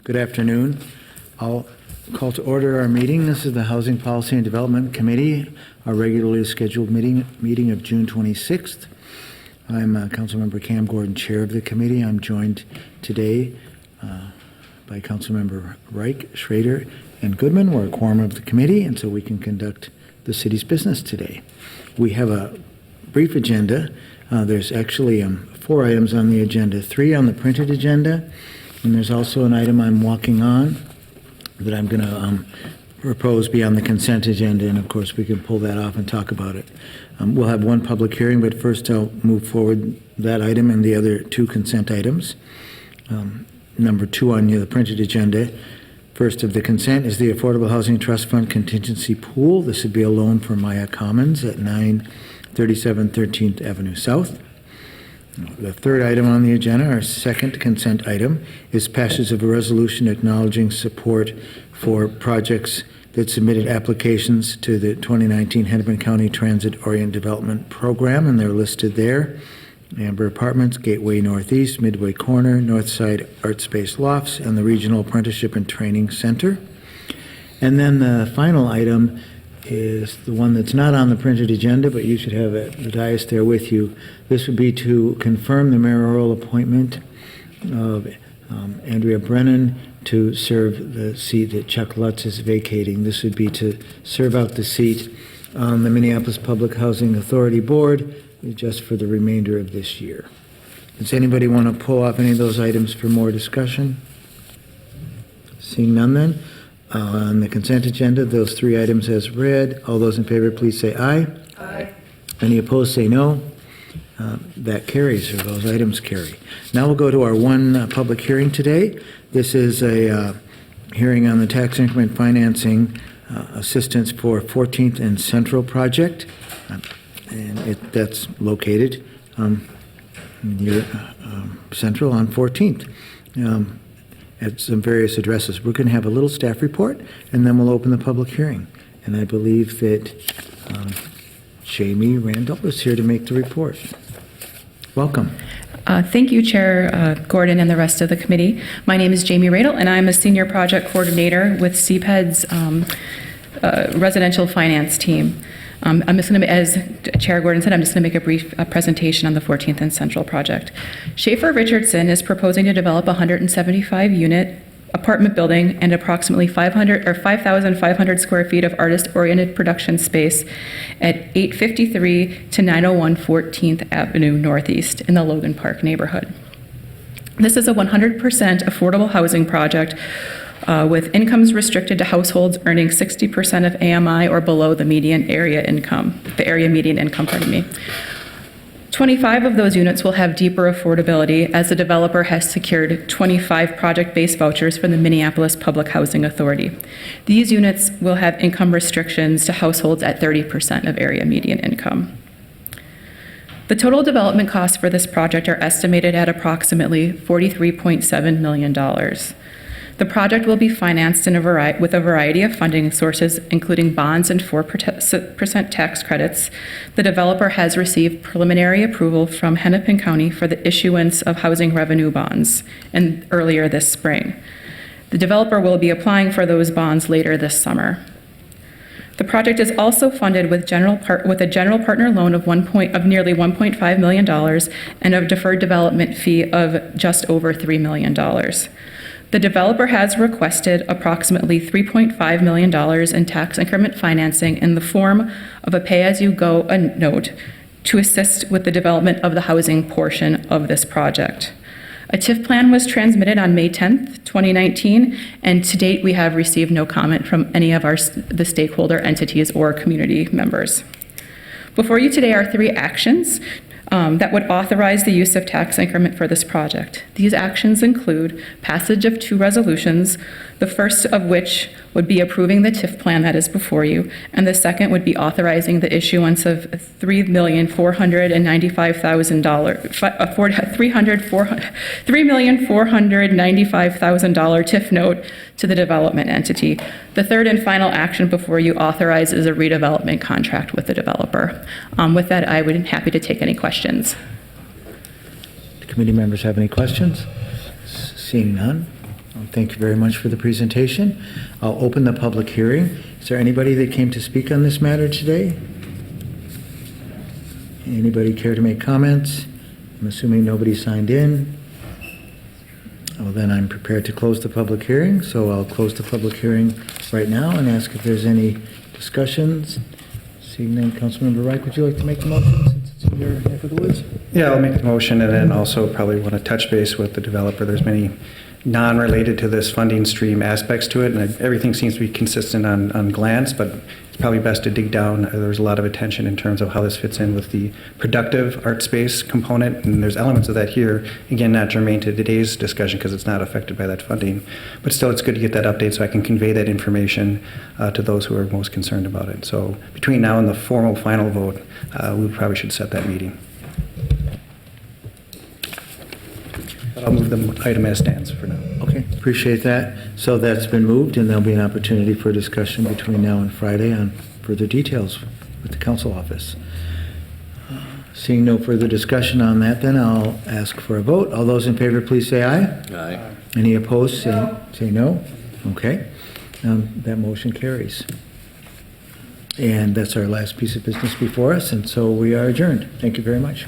Good afternoon. I'll call to order our meeting. This is the Housing Policy and Development Committee, our regularly scheduled meeting of June 26th. I'm Councilmember Cam Gordon, chair of the committee. I'm joined today by Councilmember Reich, Schrader, and Goodman. We're a quorum of the committee, and so we can conduct the city's business today. We have a brief agenda. There's actually 4 items on the agenda, 3 on the printed agenda, and there's also an item I'm walking on that I'm going to propose be on the consent agenda, and of course we can pull that off and talk about it. We'll have 1 public hearing, but first I'll move forward that item and the other 2 consent items. Number 2 on the printed agenda. First of the consent is the Affordable Housing Trust Fund Contingency Pool. This would be a loan for Maya Commons at 937 13th Avenue South. The third item on the agenda, our second consent item, is passage of a resolution acknowledging support for projects that submitted applications to the 2019 Hennepin County Transit Orient Development Program, and they're listed there. Amber Apartments, Gateway Northeast, Midway Corner, Northside Art Space Lofts, and the Regional Apprenticeship and Training Center. And then the final item is the one that's not on the printed agenda, but you should have the dais there with you. This would be to confirm the mayoral appointment of Andrea Brennan to serve the seat that Chuck Lutz is vacating. This would be to serve out the seat on the Minneapolis Public Housing Authority Board just for the remainder of this year. Does anybody want to pull off any of those items for more discussion? Seeing none then. On the consent agenda, those 3 items as read. All those in favor, please say aye. Aye. Any opposed, say no. That carries, or those items carry. Now we'll go to our 1 public hearing today. This is a hearing on the tax increment financing assistance for 14th and Central project. And that's located near Central on 14th. At some various addresses. We're going to have a little staff report, and then we'll open the public hearing. And I believe that Jamie Randall is here to make the report. Welcome. Thank you, Chair Gordon and the rest of the committee. My name is Jamie Radel, and I'm a senior project coordinator with CPED's residential finance team. I'm just going to, as Chair Gordon said, I'm just going to make a brief presentation on the 14th and Central project. Schaefer Richardson is proposing to develop a 175-unit apartment building and approximately 5,500 square feet of artist-oriented production space at 853 to 901 14th Avenue Northeast in the Logan Park neighborhood. This is a 100% affordable housing project with incomes restricted to households earning 60% of AMI or below the median area income, median income, 25 of those units will have deeper affordability as the developer has secured 25 project-based vouchers from the Minneapolis Public Housing Authority. These units will have income restrictions to households at 30% of area median income. The total development costs for this project are estimated at approximately $43.7 million. The project will be financed with a variety of funding sources, including bonds and 4% tax credits. The developer has received preliminary approval from Hennepin County for the issuance of housing revenue bonds earlier this spring. The developer will be applying for those bonds later this summer. The project is also funded with a general partner loan of nearly $1.5 million and a deferred development fee of just over $3 million. The developer has requested approximately $3.5 million in tax increment financing in the form of a pay-as-you-go note to assist with the development of the housing portion of this project. A TIF plan was transmitted on May 10th, 2019, and to date we have received no comment from any of the stakeholder entities or community members. Before you today are 3 actions that would authorize the use of tax increment for this project. These actions include passage of 2 resolutions, the first of which would be approving the TIF plan that is before you, and the second would be authorizing the issuance of $3,495,000 TIF note to the development entity. The third and final action before you authorizes a redevelopment contract with the developer. With that, I would be happy to take any questions. Do committee members have any questions? Seeing none, Thank you very much for the presentation. I'll open the public hearing. Is there anybody that came to speak on this matter today? Anybody care to make comments? I'm assuming nobody signed in. Well, then I'm prepared to close the public hearing, so I'll close the public hearing right now and ask if there's any discussions. Seeing none, Councilmember Reich, would you like to make the motion since it's in your neck of the woods? Yeah, I'll make the motion, and then also probably want to touch base with the developer. There's many non-related to this funding stream aspects to it, and everything seems to be consistent on glance, but it's probably best to dig down. There's a lot of attention in terms of how this fits in with the productive art space component, and there's elements of that here, again, not germane to today's discussion because it's not affected by that funding, but still it's good to get that update so I can convey that information to those who are most concerned about it. So between now and the formal final vote, we probably should set that meeting. I'll move the item as stands for now. Okay, appreciate that. So that's been moved, and there'll be an opportunity for discussion between now and Friday on further details with the council office. Seeing no further discussion on that, then I'll ask for a vote. All those in favor, please say aye. Aye. Any opposed, say no. Okay, that motion carries. And that's our last piece of business before us, and so we are adjourned. Thank you very much.